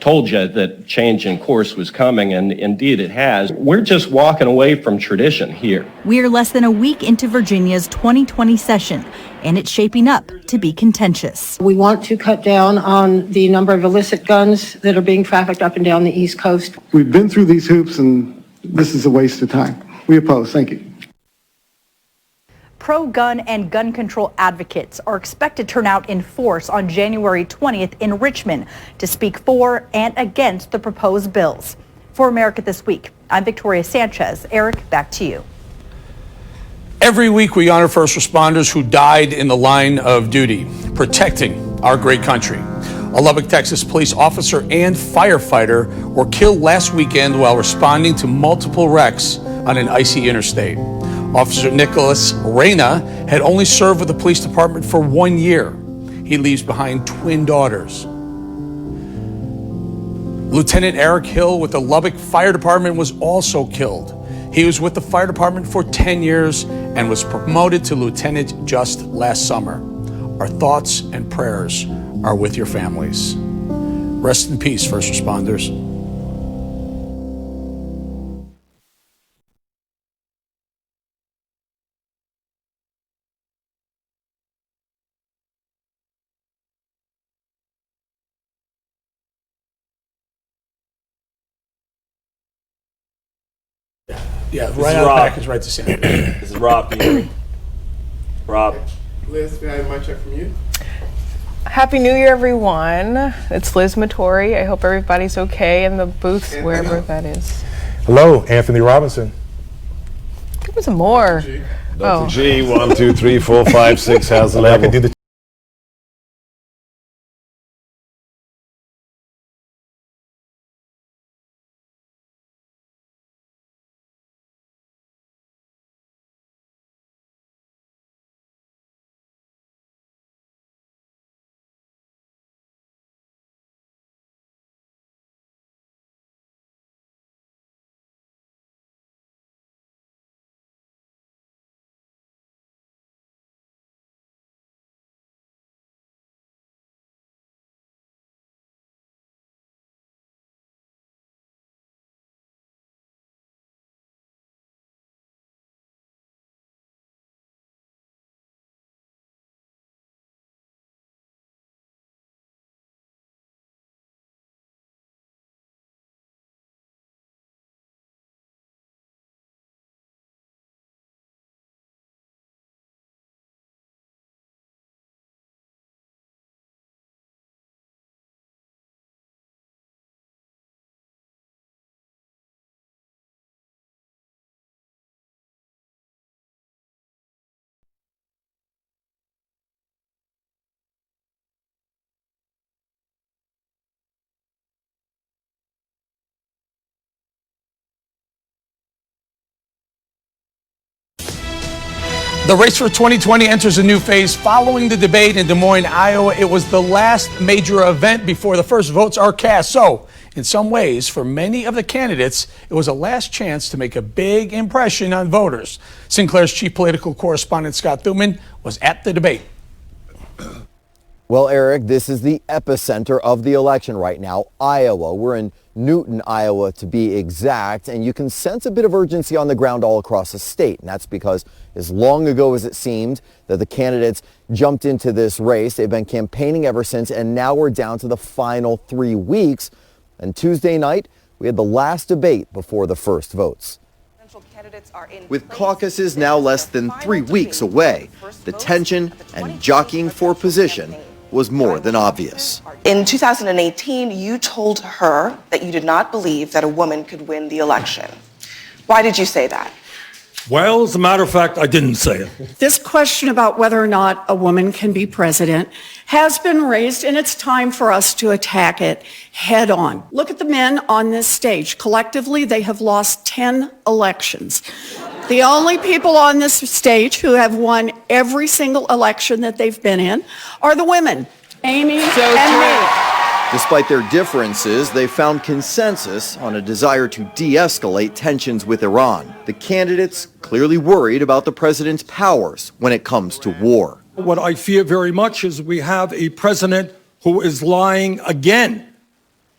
told you that change in course was coming, and indeed it has. We're just walking away from tradition here. We're less than a week into Virginia's 2020 session, and it's shaping up to be contentious. We want to cut down on the number of illicit guns that are being trafficked up and down the East Coast. We've been through these hoops, and this is a waste of time. We oppose. Thank you. Pro-gun and gun control advocates are expected to turn out in force on January 20th in Richmond to speak for and against the proposed bills. For America This Week, I'm Victoria Sanchez. Eric, back to you. Every week we honor first responders who died in the line of duty, protecting our great country. A Lubbock, Texas police officer and firefighter were killed last weekend while responding to multiple wrecks on an icy interstate. Officer Nicholas Reyna had only served with the police department for 1 year. He leaves behind twin daughters. Lieutenant Eric Hill with the Lubbock Fire Department was also killed. He was with the fire department for 10 years and was promoted to lieutenant just last summer. Our thoughts and prayers are with your families. Rest in peace, first responders. Yeah, right out of the back is right to Sam. This is Rob. Can you hear me? Rob. Liz, may I have my check from you? Happy New Year, everyone. It's Liz Mattori. I hope everybody's okay in the booths, wherever that is. Hello, Anthony Robinson. Give me some more. Dr. G, 1, 2, 3, 4, 5, 6. How's the level? The race for 2020 enters a new phase following the debate in Des Moines, Iowa. It was the last major event before the first votes are cast. So, in some ways, for many of the candidates, it was a last chance to make a big impression on voters. Sinclair's chief political correspondent, Scott Thuman, was at the debate. Well, Eric, this is the epicenter of the election right now, Iowa. We're in Newton, Iowa, to be exact, and you can sense a bit of urgency on the ground all across the state, and that's because as long ago as it seemed that the candidates jumped into this race, they've been campaigning ever since, and now we're down to the final 3 weeks. And Tuesday night, we had the last debate before the first votes. With caucuses now less than 3 weeks away, the tension and jockeying for position was more than obvious. In 2018, you told her that you did not believe that a woman could win the election. Why did you say that? Well, as a matter of fact, I didn't say it. This question about whether or not a woman can be president has been raised, and it's time for us to attack it head on. Look at the men on this stage. Collectively, they have lost 10 elections. The only people on this stage who have won every single election that they've been in are the women, Amy and me. Despite their differences, they found consensus on a desire to de-escalate tensions with Iran. The candidates clearly worried about the president's powers when it comes to war. What I fear very much is we have a president who is lying again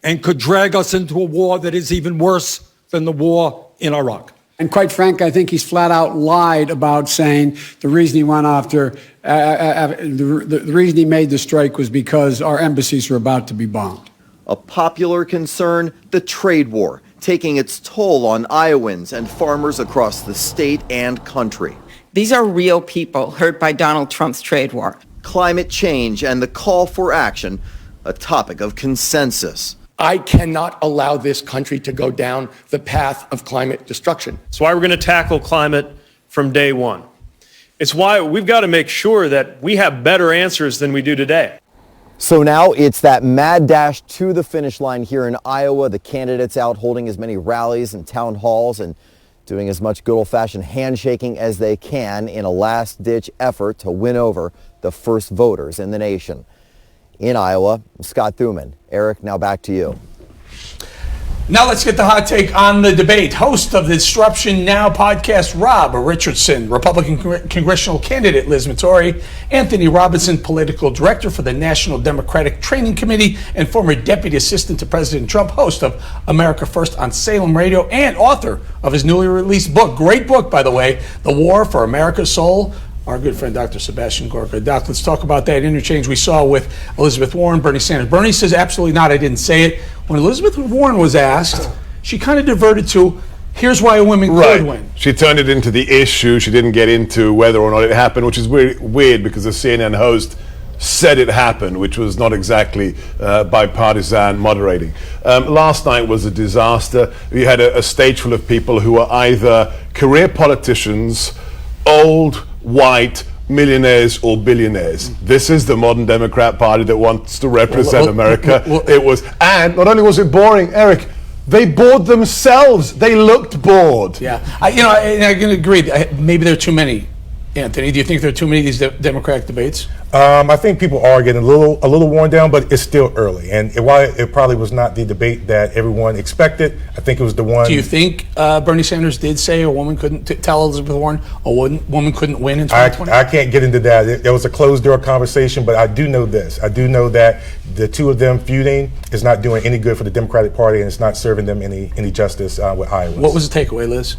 and could drag us into a war that is even worse than the war in Iraq. And quite frankly, I think he's flat out lied about saying the reason he went after, the reason he made the strike was because our embassies were about to be bombed. A popular concern, the trade war, taking its toll on Iowans and farmers across the state and country. These are real people hurt by Donald Trump's trade war. Climate change and the call for action, a topic of consensus. I cannot allow this country to go down the path of climate destruction. That's why we're going to tackle climate from day one. It's why we've got to make sure that we have better answers than we do today. So now it's that mad dash to the finish line here in Iowa. The candidates out holding as many rallies and town halls and doing as much good old-fashioned handshaking as they can in a last-ditch effort to win over the first voters in the nation. In Iowa, Scott Thuman. Eric, now back to you. Now let's get the hot take on the debate. Host of the Disruption Now podcast, Rob Richardson, Republican congressional candidate Liz Mattori, Anthony Robinson, political director for the National Democratic Training Committee and former deputy assistant to President Trump, host of America First on Salem Radio, and author of his newly released book, great book, by the way, The War for America's Soul. Our good friend, Dr. Sebastian Gorka. Doc, let's talk about that interchange we saw with Elizabeth Warren, Bernie Sanders. Bernie says, absolutely not, I didn't say it. When Elizabeth Warren was asked, she kind of diverted to, here's why a woman could win. She turned it into the issue. She didn't get into whether or not it happened, which is weird because the CNN host said it happened, which was not exactly bipartisan moderating. Last night was a disaster. We had a stage full of people who are either career politicians, old, white, millionaires or billionaires. This is the modern Democrat Party that wants to represent America. It was, and not only was it boring, Eric, they bored themselves. They looked bored. Yeah, I can agree. Maybe there are too many. Anthony, do you think there are too many of these Democratic debates? I think people are getting a little worn down, but it's still early. And while it probably was not the debate that everyone expected, I think it was the one. Do you think Bernie Sanders did say a woman couldn't tell Elizabeth Warren a woman couldn't win in 2020? I can't get into that. There was a closed door conversation, but I do know this. I do know that the two of them feuding is not doing any good for the Democratic Party, and it's not serving them any justice with Iowa. What was the takeaway, Liz?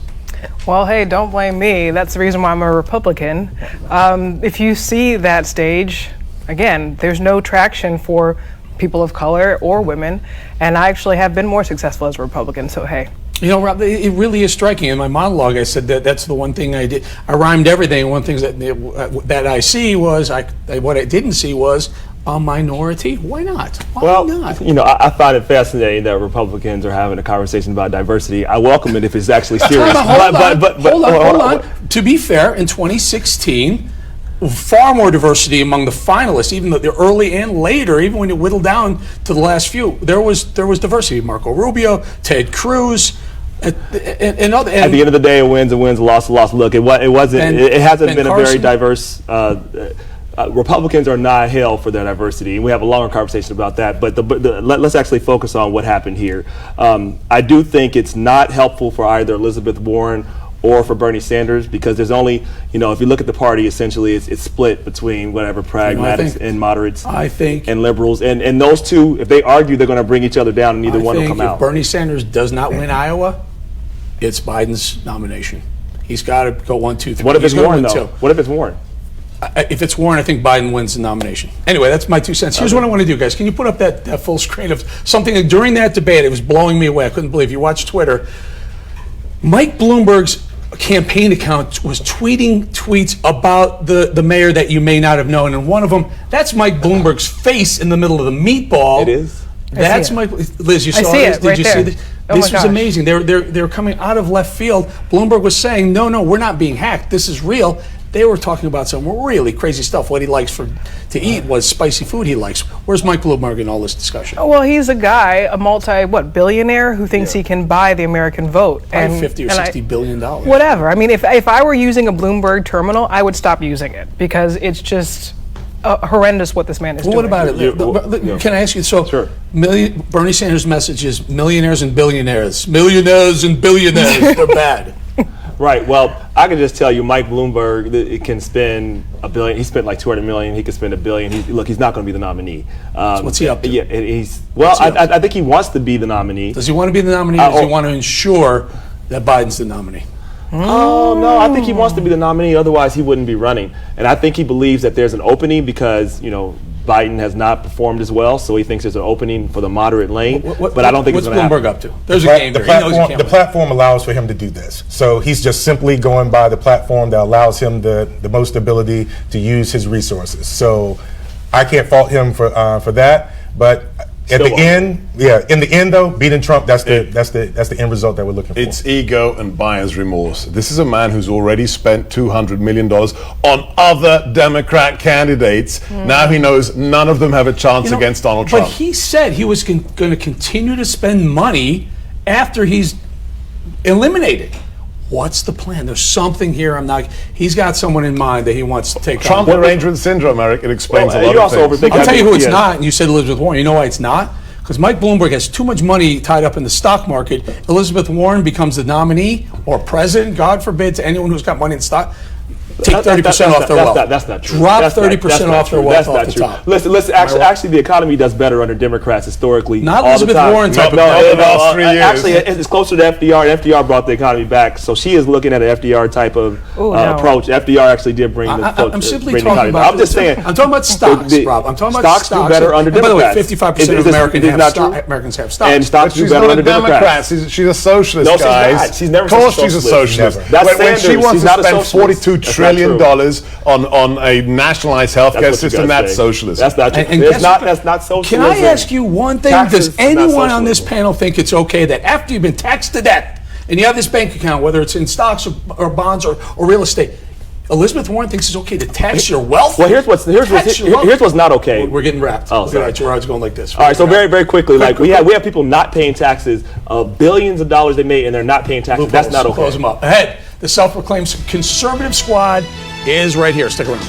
Well, hey, don't blame me. That's the reason why I'm a Republican. If you see that stage, again, there's no traction for people of color or women, and I actually have been more successful as a Republican, so hey. You know, Rob, it really is striking. In my monologue, I said that's the one thing I did. I rhymed everything. One thing that I see was, what I didn't see was a minority. Why not? Why not? You know, I find it fascinating that Republicans are having a conversation about diversity. I welcome it if it's actually serious. Hold on. To be fair, in 2016, far more diversity among the finalists, even the early and later, even when you whittle down to the last few. There was diversity. Marco Rubio, Ted Cruz, And at the end of the day, a win's a win's, a loss, a loss. Look, it wasn't. It hasn't been a very diverse. Republicans are not held for their diversity, and we have a longer conversation about that. But let's actually focus on what happened here. I do think it's not helpful for either Elizabeth Warren or for Bernie Sanders, because there's only, if you look at the party, essentially it's split between whatever pragmatics and moderates, and liberals, and those two, if they argue, they're going to bring each other down, and neither one will come out. If Bernie Sanders does not win Iowa, it's Biden's nomination. He's got to go 1, 2, 3. What if it's Warren, though? What if it's Warren? If it's Warren, I think Biden wins the nomination. Anyway, that's my 2 cents. Here's what I want to do, guys. Can you put up that full screen of something that during that debate, it was blowing me away. I couldn't believe. You watched Twitter. Mike Bloomberg's campaign account was tweeting tweets about the mayor that you may not have known, and one of them, that's Mike Bloomberg's face in the middle of the meatball. It is. That's Mike. Liz, you saw this? Did you see this? This was amazing. They're coming out of left field. Bloomberg was saying, no, we're not being hacked. This is real. They were talking about some really crazy stuff. What he likes to eat was spicy food he likes. Where's Mike Bloomberg in all this discussion? Well, he's a guy, a billionaire who thinks he can buy the American vote. And $50 or $60 billion. Whatever. I mean, if I were using a Bloomberg terminal, I would stop using it because it's just horrendous what this man is doing. What about it? Can I ask you? So, sure. Bernie Sanders' message is millionaires and billionaires. Millionaires and billionaires, they're bad. Right. Well, I can just tell you, Mike Bloomberg, it can spend $1 billion. He spent like $200 million. He could spend $1 billion. He's not going to be the nominee. So what's he up to? Yeah, I think he wants to be the nominee. Does he want to be the nominee, or does he want to ensure that Biden's the nominee? Oh, no, I think he wants to be the nominee. Otherwise, he wouldn't be running. And I think he believes that there's an opening because, Biden has not performed as well, so he thinks there's an opening for the moderate lane. But I don't think it's going to happen. What's Bloomberg up to? There's a game there. The platform allows for him to do this. So he's just simply going by the platform that allows him the most ability to use his resources. So I can't fault him for that. But in the end though, beating Trump, that's the end result that we're looking for. It's ego and buyer's remorse. This is a man who's already spent $200 million on other Democrat candidates. Now he knows none of them have a chance against Donald Trump. But he said he was going to continue to spend money after he's eliminated. What's the plan? There's something here. He's got someone in mind that he wants to take Trump arrangement syndrome, Eric. It explains a lot of things. I'll tell you who it's not, and you said Elizabeth Warren. You know why it's not? Because Mike Bloomberg has too much money tied up in the stock market. Elizabeth Warren becomes the nominee or president, God forbid, to anyone who's got money in stock. Take 30% off their wealth. That's not true. Drop 30% off their wealth off the top. Listen. Actually, the economy does better under Democrats historically. Not Elizabeth Warren type of last 3 years. Actually, it's closer to FDR, and FDR brought the economy back. So she is looking at an FDR type of approach. FDR actually did bring the economy. I'm simply talking about. I'm just saying. I'm talking about stocks, Rob. I'm talking about stocks. Do better under Democrats. By the way, 55% of Americans have stocks. And stocks do better under Democrats. She's a socialist, guys. She's never. Of course, she's a socialist. When she wants to spend $42 trillion on a nationalized healthcare system, that's socialism. That's not true. That's not socialism. Can I ask you one thing? Does anyone on this panel think it's okay that after you've been taxed to death and you have this bank account, whether it's in stocks or bonds or real estate, Elizabeth Warren thinks it's okay to tax your wealth? Well, here's what's not okay. We're getting wrapped. Oh, sorry. Your eyes going like this. All right, so very, very quickly, we have people not paying taxes of billions of dollars they made, and they're not paying taxes. That's not okay. Close them up. Ahead, the self-proclaimed conservative squad is right here. Stick around.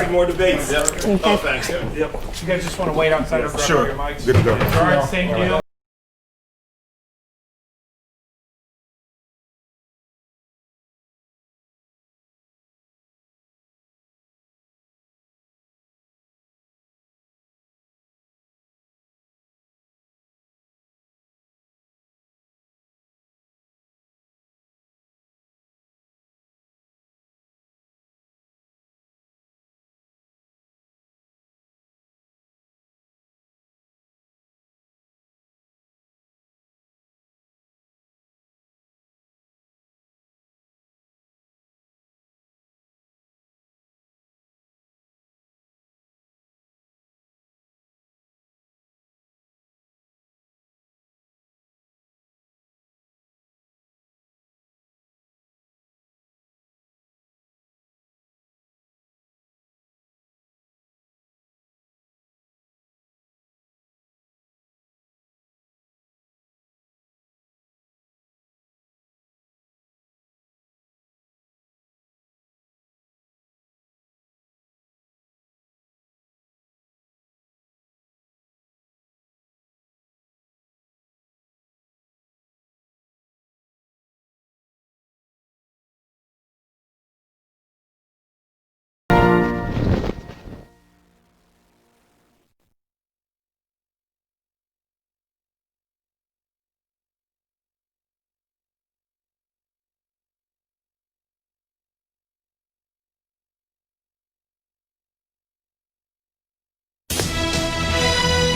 More debates. Okay. Oh, thanks. Yep. You guys just want to wait outside or grab Sure. your mics? Good to go. All right, same deal.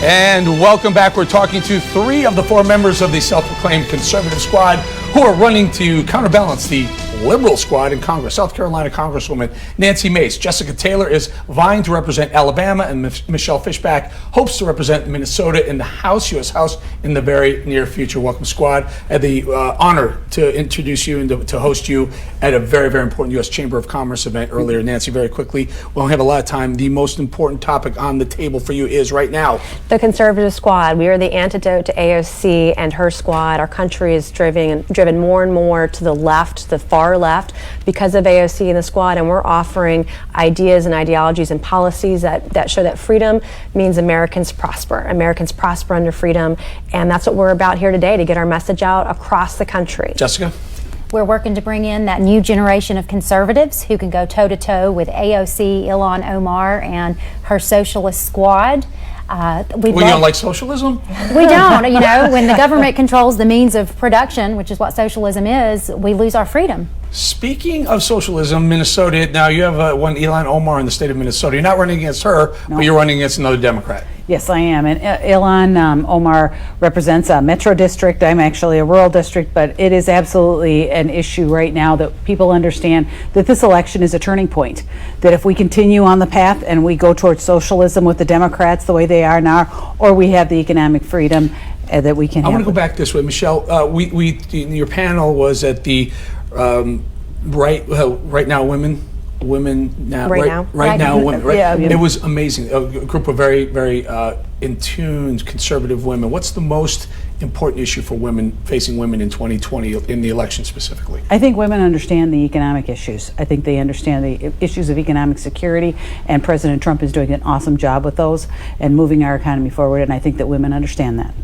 And welcome back. We're talking to 3 of the 4 members of the self-proclaimed conservative squad who are running to counterbalance the liberal squad in Congress. South Carolina Congresswoman Nancy Mace. Jessica Taylor is vying to represent Alabama, and Michelle Fishback hopes to represent Minnesota in the House, U.S. House, in the very near future. Welcome, squad. I had the honor to introduce you and to host you at a very, very important U.S. Chamber of Commerce event earlier. Nancy, very quickly, we don't have a lot of time. The most important topic on the table for you is right now the conservative squad. We are the antidote to AOC and her squad. Our country is driven more and more to the left, the far left, because of AOC and the squad, and we're offering ideas and ideologies and policies that show that freedom means Americans prosper. Americans prosper under freedom, and that's what we're about here today, to get our message out across the country. Jessica? We're working to bring in that new generation of conservatives who can go toe-to-toe with AOC, Ilhan Omar, and her socialist squad. We don't like socialism? We don't. You know, when the government controls the means of production, which is what socialism is, we lose our freedom. Speaking of socialism, Minnesota, now you have one Ilhan Omar in the state of Minnesota. You're not running against her, but you're running against another Democrat. Yes, I am. And Ilhan Omar represents a metro district. I'm actually a rural district, but it is absolutely an issue right now that people understand that this election is a turning point. That if we continue on the path and we go towards socialism with the Democrats the way they are now, or we have the economic freedom that we can have. I want to go back this way, Michelle. Your panel was at the right now women. Yeah. It was amazing. A group of very, very in tune conservative women. What's the most important issue for women, facing women in 2020 in the election specifically? I think women understand the economic issues. I think they understand the issues of economic security, and President Trump is doing an awesome job with those and moving our economy forward, and I think that women understand that.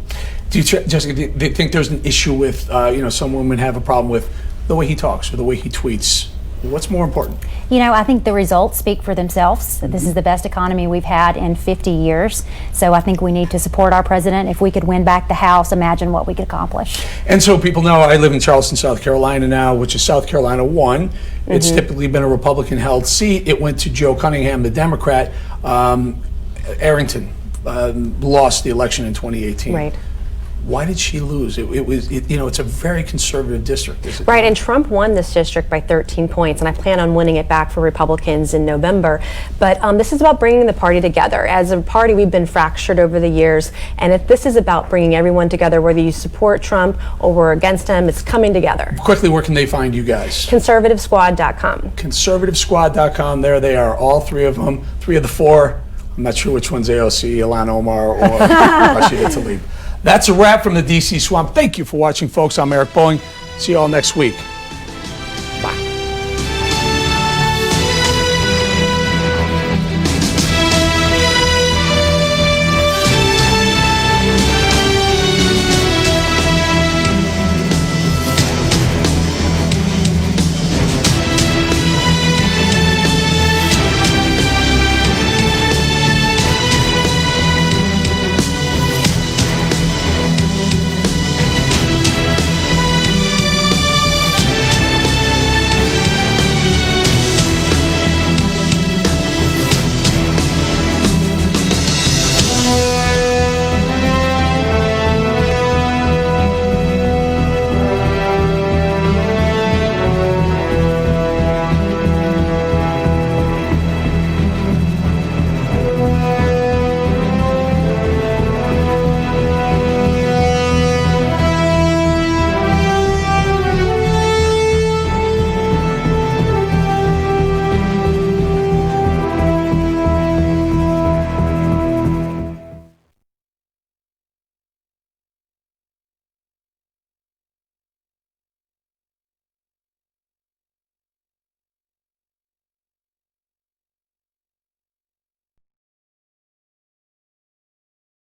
Jessica, do you think there's an issue with, some women have a problem with the way he talks or the way he tweets? What's more important? You know, I think the results speak for themselves. This is the best economy we've had in 50 years. So I think we need to support our president. If we could win back the House, imagine what we could accomplish. And so people know I live in Charleston, South Carolina now, which is South Carolina 1. It's typically been a Republican-held seat. It went to Joe Cunningham, the Democrat. Arrington lost the election in 2018. Right. Why did she lose? It's a very conservative district. Right, and Trump won this district by 13 points, and I plan on winning it back for Republicans in November. But this is about bringing the party together. As a party, we've been fractured over the years, and if this is about bringing everyone together, whether you support Trump or we're against him, it's coming together. Quickly, where can they find you guys? Conservativesquad.com. Conservativesquad.com. There they are, all 3 of them, 3 of the 4. I'm not sure which one's AOC, Ilhan Omar, or Rashida Tlaib. That's a wrap from the DC Swamp. Thank you for watching, folks. I'm Eric Bolling. See you all next week.